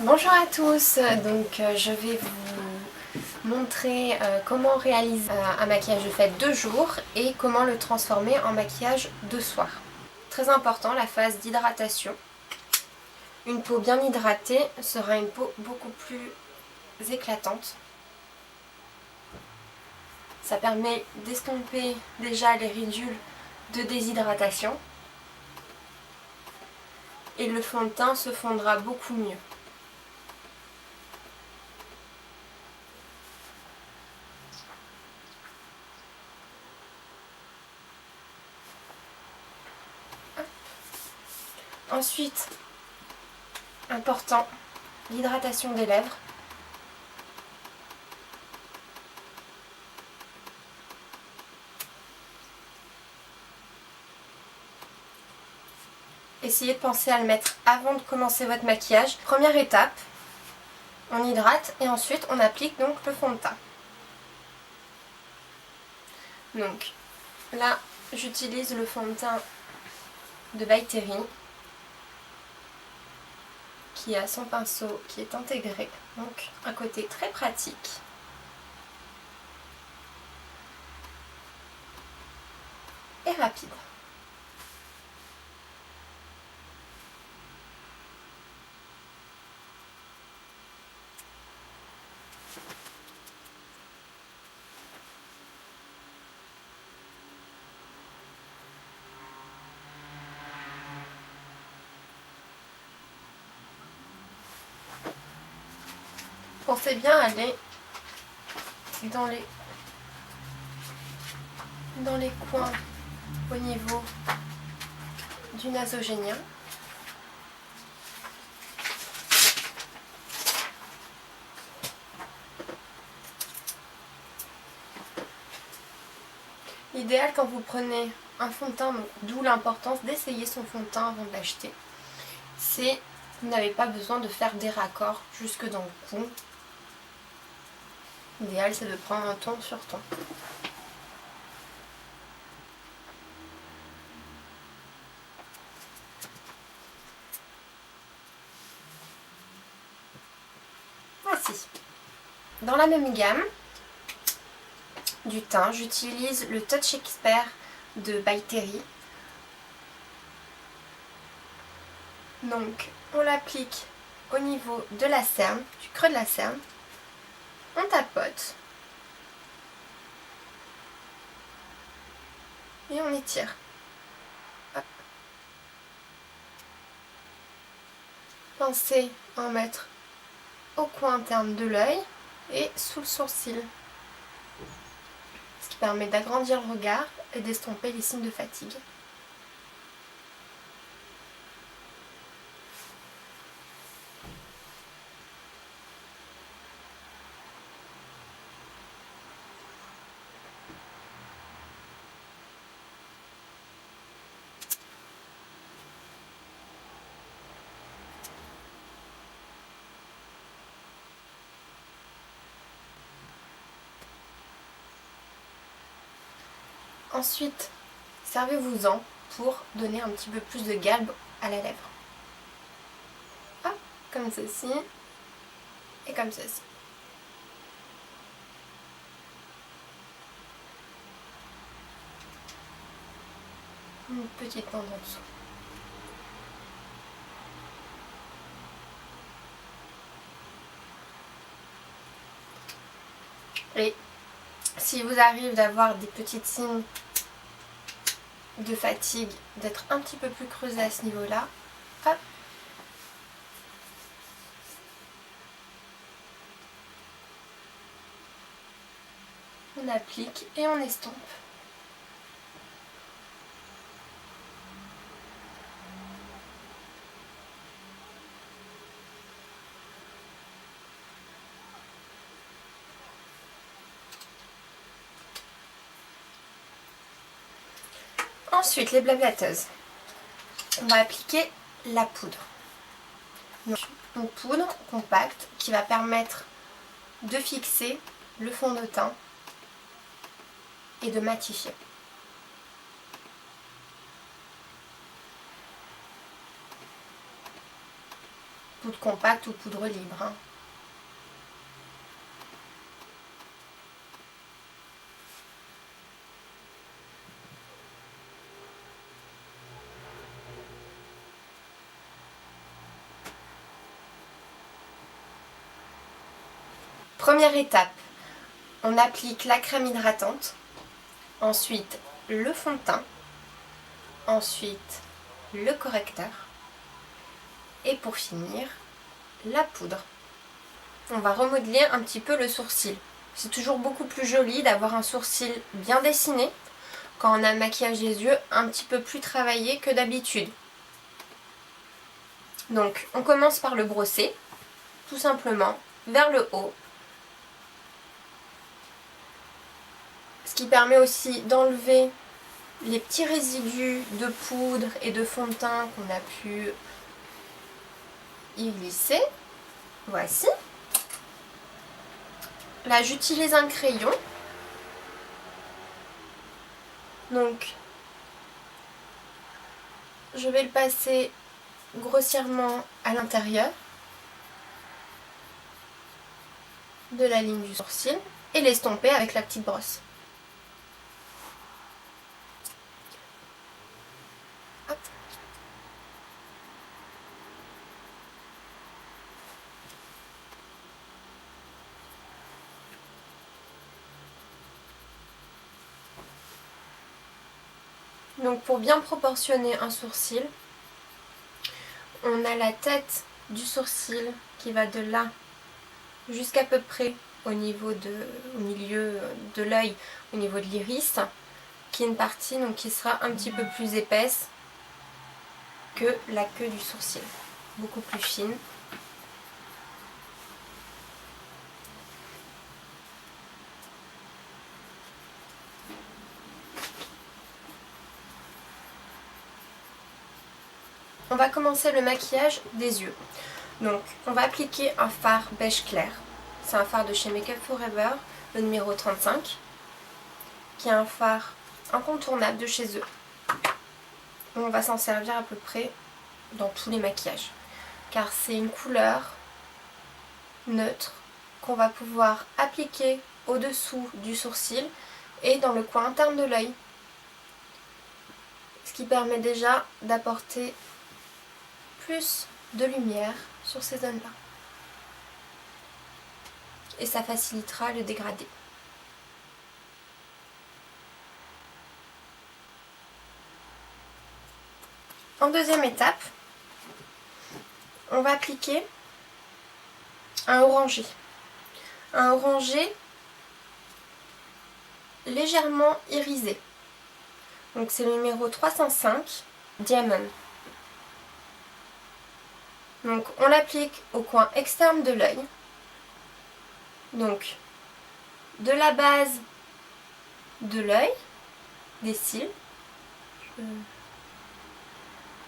Bonjour à tous, je vais vous montrer comment réaliser un maquillage de fête de jour et comment le transformer en maquillage de soir. Très important, la phase d'hydratation. Une peau bien hydratée sera une peau beaucoup plus éclatante. Ça permet d'estomper déjà les ridules de déshydratation et le fond de teint se fondra beaucoup mieux. Ensuite, important, l'hydratation des lèvres. Essayez de penser à le mettre avant de commencer votre maquillage. Première étape, on hydrate et ensuite on applique donc le fond de teint. Donc là, j'utilise le fond de teint de By Terry qui a son pinceau qui est intégré, donc un côté très pratique. Et rapide. Pensez bien à aller dans les coins au niveau du nasogénien. L'idéal quand vous prenez un fond de teint, d'où l'importance d'essayer son fond de teint avant de l'acheter, c'est vous n'avez pas besoin de faire des raccords jusque dans le cou. L'idéal c'est de prendre un ton sur ton. Voici. Dans la même gamme du teint, j'utilise le Touch Expert de By Terry. Donc on l'applique au niveau de la cerne, du creux de la cerne. On tapote. Et on étire. Hop. Pensez à en mettre au coin interne de l'œil et sous le sourcil. Ce qui permet d'agrandir le regard et d'estomper les signes de fatigue. Ensuite, servez-vous-en pour donner un petit peu plus de galbe à la lèvre. Hop, comme ceci et comme ceci. Une petite bande en dessous. Et s'il vous arrive d'avoir des petits signes de fatigue, d'être un petit peu plus creusé à ce niveau-là, hop, on applique et on estompe. Ensuite, les blablateuses. On va appliquer la poudre. Donc, une poudre compacte qui va permettre de fixer le fond de teint et de matifier. poudre compacte ou poudre libre, hein. Première étape, on applique la crème hydratante, ensuite le fond de teint, ensuite le correcteur et pour finir, la poudre. On va remodeler un petit peu le sourcil. C'est toujours beaucoup plus joli d'avoir un sourcil bien dessiné quand on a un maquillage des yeux un petit peu plus travaillé que d'habitude. Donc on commence par le brosser, tout simplement, vers le haut. Ce qui permet aussi d'enlever les petits résidus de poudre et de fond de teint qu'on a pu y glisser. Voici. Là, j'utilise un crayon. Donc, je vais le passer grossièrement à l'intérieur de la ligne du sourcil et l'estomper avec la petite brosse. Hop. Donc pour bien proportionner un sourcil, on a la tête du sourcil qui va de là jusqu'à peu près au milieu de l'œil, au niveau de l'iris, qui est une partie donc, qui sera un petit peu plus épaisse que la queue du sourcil, beaucoup plus fine. On va commencer le maquillage des yeux. Donc on va appliquer un fard beige clair. C'est un fard de chez Make Up For Ever, le numéro 35, qui est un fard incontournable de chez eux. On va s'en servir à peu près dans tous les maquillages, car c'est une couleur neutre qu'on va pouvoir appliquer au-dessous du sourcil et dans le coin interne de l'œil. Ce qui permet déjà d'apporter plus de lumière sur ces zones-là. Et ça facilitera le dégradé. En deuxième étape, on va appliquer un orangé. Un orangé légèrement irisé. Donc c'est le numéro 305, Diamond. Donc on l'applique au coin externe de l'œil. Donc de la base de l'œil, des cils,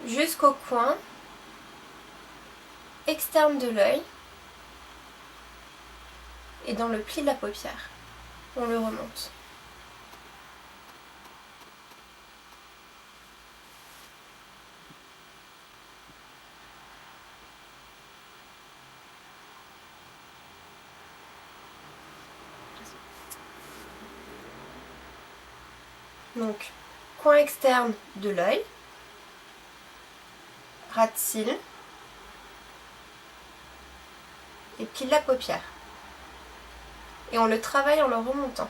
jusqu'au coin externe de l'œil et dans le pli de la paupière. On le remonte. Donc, coin externe de l'œil, ras de cils et pli de la paupière. Et on le travaille en le remontant.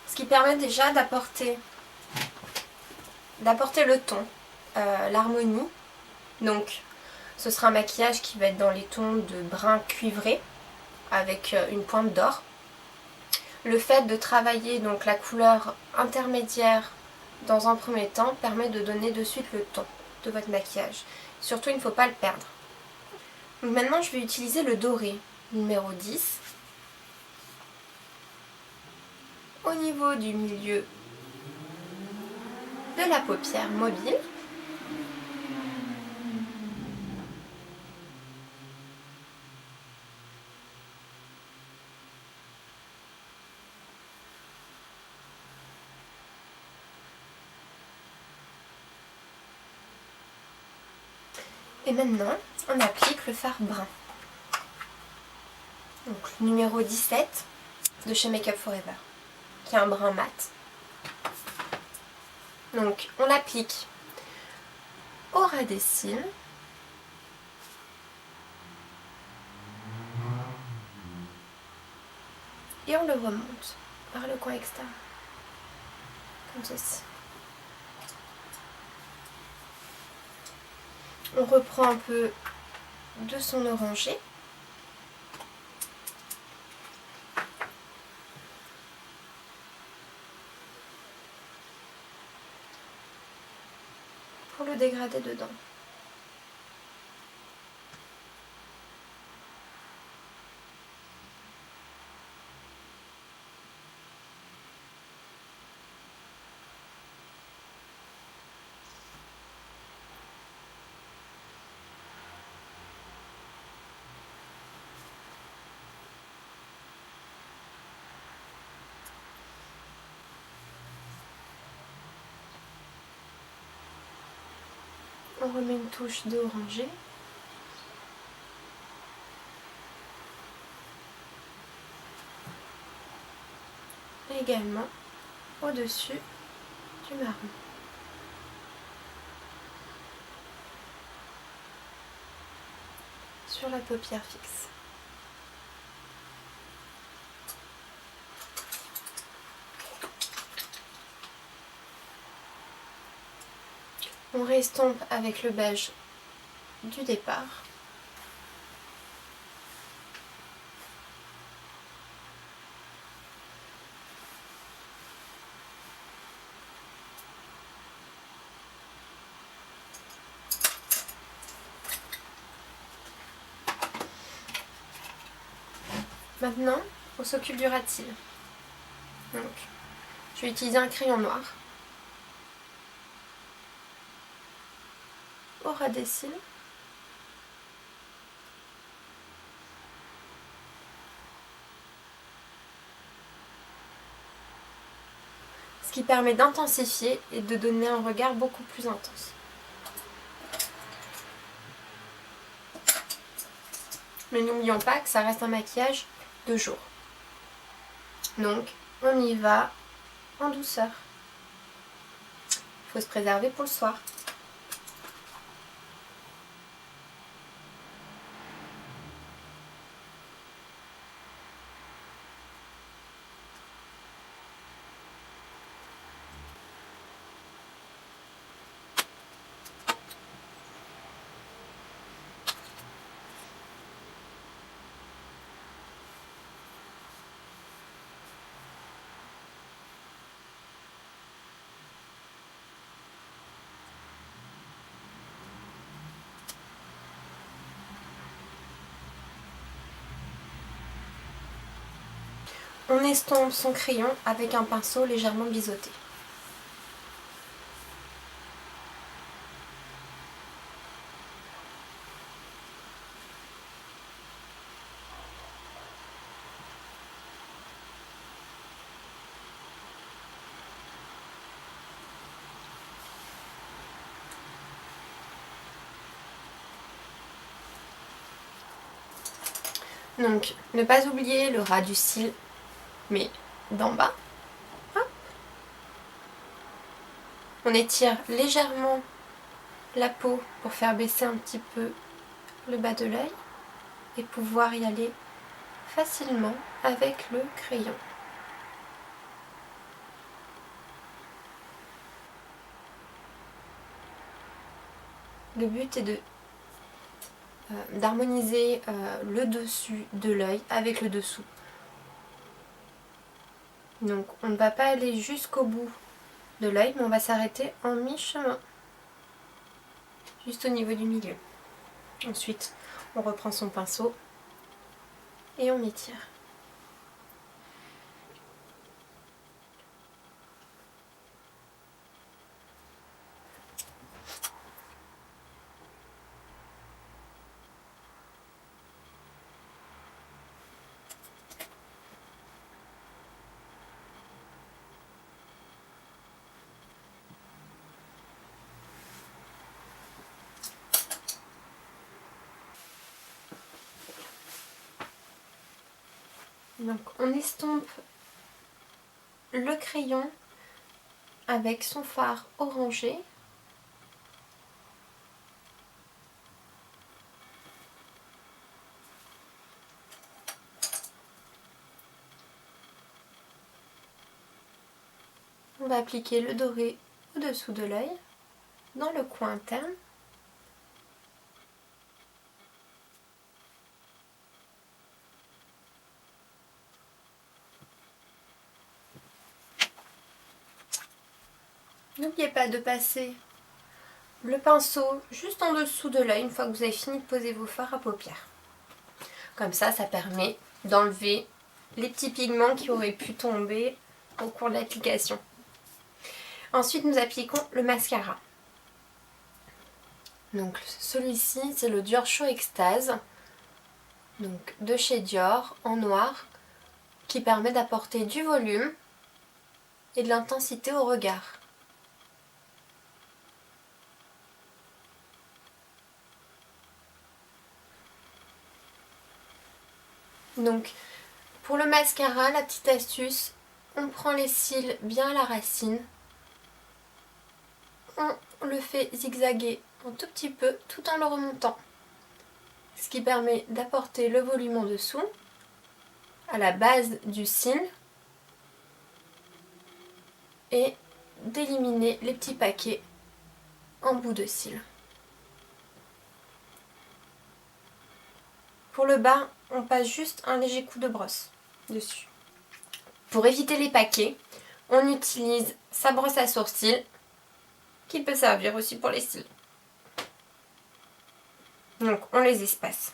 Ce qui permet déjà d'apporter le ton, l'harmonie. Donc ce sera un maquillage qui va être dans les tons de brun cuivré avec une pointe d'or. Le fait de travailler donc la couleur intermédiaire dans un premier temps permet de donner de suite le ton de votre maquillage. Surtout il ne faut pas le perdre. Donc maintenant je vais utiliser le doré numéro 10 au niveau du milieu de la paupière mobile. Et maintenant, on applique le fard brun. Donc le numéro 17 de chez Make Up For Ever, qui est un brun mat. Donc on l'applique au ras des cils. Et on le remonte par le coin extérieur, comme ceci. On reprend un peu de son orangé. Pour le dégrader dedans. On remet une touche d'orangé. Et également au-dessus du marron. Sur la paupière fixe. On restompe avec le beige du départ. Maintenant, on s'occupe du ras de cils. Donc, je vais utiliser un crayon noir au ras des cils. Ce qui permet d'intensifier et de donner un regard beaucoup plus intense. Mais n'oublions pas que ça reste un maquillage de jour. Donc, on y va en douceur. Il faut se préserver pour le soir. On estompe son crayon avec un pinceau légèrement biseauté. Donc, ne pas oublier le ras du cil, mais d'en bas. Hop. On étire légèrement la peau pour faire baisser un petit peu le bas de l'œil et pouvoir y aller facilement avec le crayon. Le but est d'harmoniser le dessus de l'œil avec le dessous. Donc on ne va pas aller jusqu'au bout de l'œil, mais on va s'arrêter en mi-chemin, juste au niveau du milieu. Ensuite, on reprend son pinceau et on étire. Donc on estompe le crayon avec son fard orangé. On va appliquer le doré au-dessous de l'œil, dans le coin interne. N'oubliez pas de passer le pinceau juste en dessous de l'œil une fois que vous avez fini de poser vos fards à paupières. Comme ça permet d'enlever les petits pigments qui auraient pu tomber au cours de l'application. Ensuite, nous appliquons le mascara. Donc celui-ci, c'est le Dior Show Extase, donc de chez Dior, en noir, qui permet d'apporter du volume et de l'intensité au regard. Donc pour le mascara, la petite astuce, on prend les cils bien à la racine, on le fait zigzaguer un tout petit peu tout en le remontant, ce qui permet d'apporter le volume en dessous, à la base du cil, et d'éliminer les petits paquets en bout de cils. Pour le bas, on passe juste un léger coup de brosse dessus. Pour éviter les paquets, on utilise sa brosse à sourcils, qui peut servir aussi pour les cils. Donc on les espace.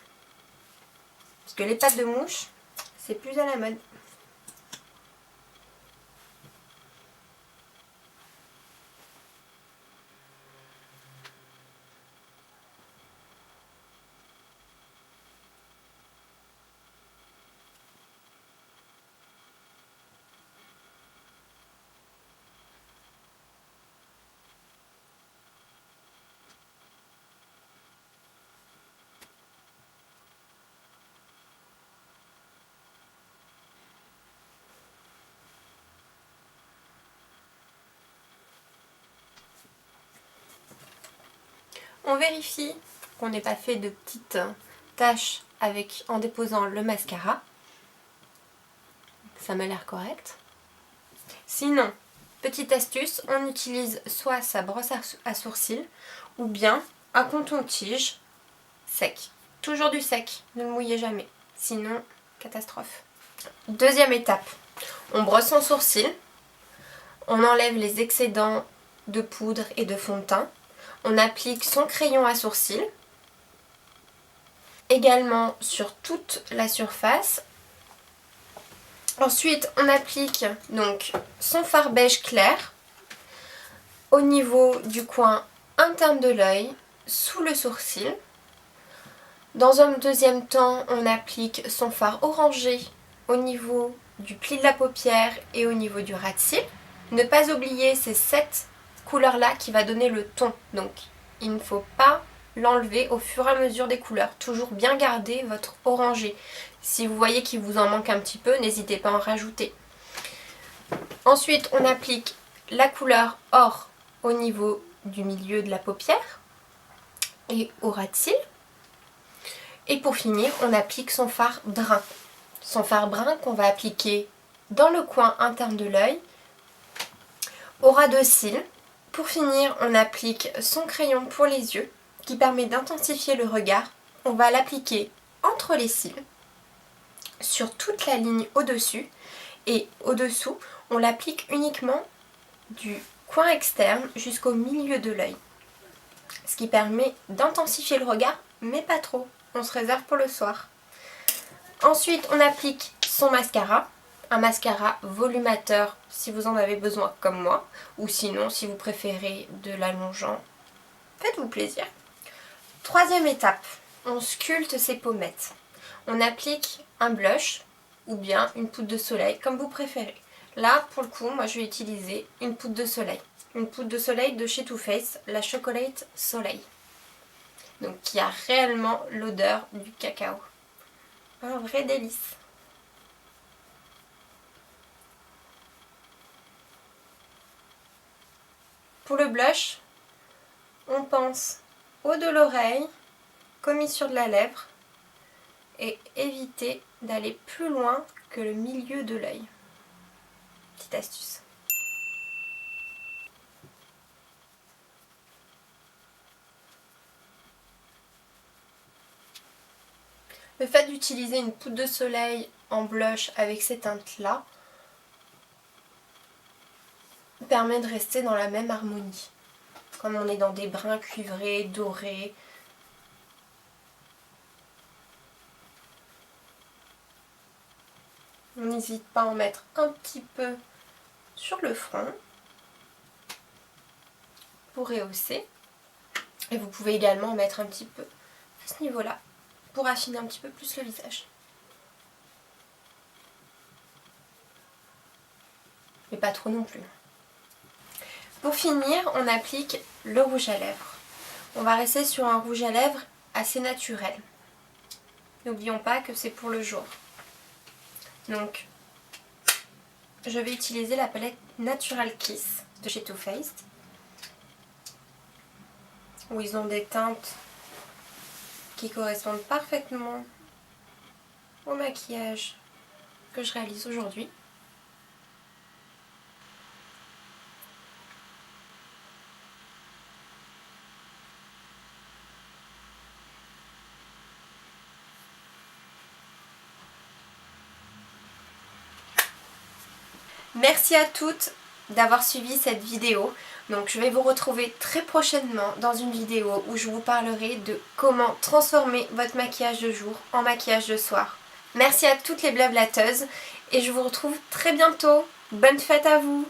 Parce que les pattes de mouche, c'est plus à la mode. On vérifie qu'on n'ait pas fait de petites taches en déposant le mascara. Ça m'a l'air correct. Sinon, petite astuce, on utilise soit sa brosse à sourcils ou bien un coton-tige sec. Toujours du sec, ne le mouillez jamais, sinon catastrophe. Deuxième étape, on brosse son sourcil, on enlève les excédents de poudre et de fond de teint. On applique son crayon à sourcils, également sur toute la surface. Ensuite, on applique donc son fard beige clair au niveau du coin interne de l'œil, sous le sourcil. Dans un deuxième temps, on applique son fard orangé au niveau du pli de la paupière et au niveau du ras de cils. Ne pas oublier ces 7 couleurs-là qui va donner le ton. Donc, il ne faut pas l'enlever au fur et à mesure des couleurs. Toujours bien garder votre orangé. Si vous voyez qu'il vous en manque un petit peu, n'hésitez pas à en rajouter. Ensuite, on applique la couleur or au niveau du milieu de la paupière et au ras de cils. Et pour finir, on applique son fard brun. Son fard brun qu'on va appliquer dans le coin interne de l'œil, au ras de cils. Pour finir, on applique son crayon pour les yeux qui permet d'intensifier le regard. On va l'appliquer entre les cils, sur toute la ligne au-dessus, et au-dessous, on l'applique uniquement du coin externe jusqu'au milieu de l'œil. Ce qui permet d'intensifier le regard, mais pas trop. On se réserve pour le soir. Ensuite, on applique son mascara. Un mascara volumateur si vous en avez besoin comme moi. Ou sinon, si vous préférez de l'allongeant, faites-vous plaisir. Troisième étape, on sculpte ses pommettes. On applique un blush ou bien une poudre de soleil, comme vous préférez. Là, pour le coup, moi je vais utiliser une poudre de soleil. Une poudre de soleil de chez Too Faced, la Chocolate Soleil. Donc qui a réellement l'odeur du cacao. Un vrai délice. Pour le blush, on pense haut de l'oreille, commissure de la lèvre et éviter d'aller plus loin que le milieu de l'œil. Petite astuce. Le fait d'utiliser une poudre de soleil en blush avec ces teintes-là permet de rester dans la même harmonie. Comme on est dans des bruns cuivrés, dorés. On n'hésite pas à en mettre un petit peu sur le front pour rehausser. Et vous pouvez également en mettre un petit peu à ce niveau-là pour affiner un petit peu plus le visage. Mais pas trop non plus. Pour finir, on applique le rouge à lèvres. On va rester sur un rouge à lèvres assez naturel. N'oublions pas que c'est pour le jour. Donc, je vais utiliser la palette Natural Kiss de chez Too Faced, où ils ont des teintes qui correspondent parfaitement au maquillage que je réalise aujourd'hui. Merci à toutes d'avoir suivi cette vidéo. Donc je vais vous retrouver très prochainement dans une vidéo où je vous parlerai de comment transformer votre maquillage de jour en maquillage de soir. Merci à toutes les blablateuses et je vous retrouve très bientôt. Bonne fête à vous!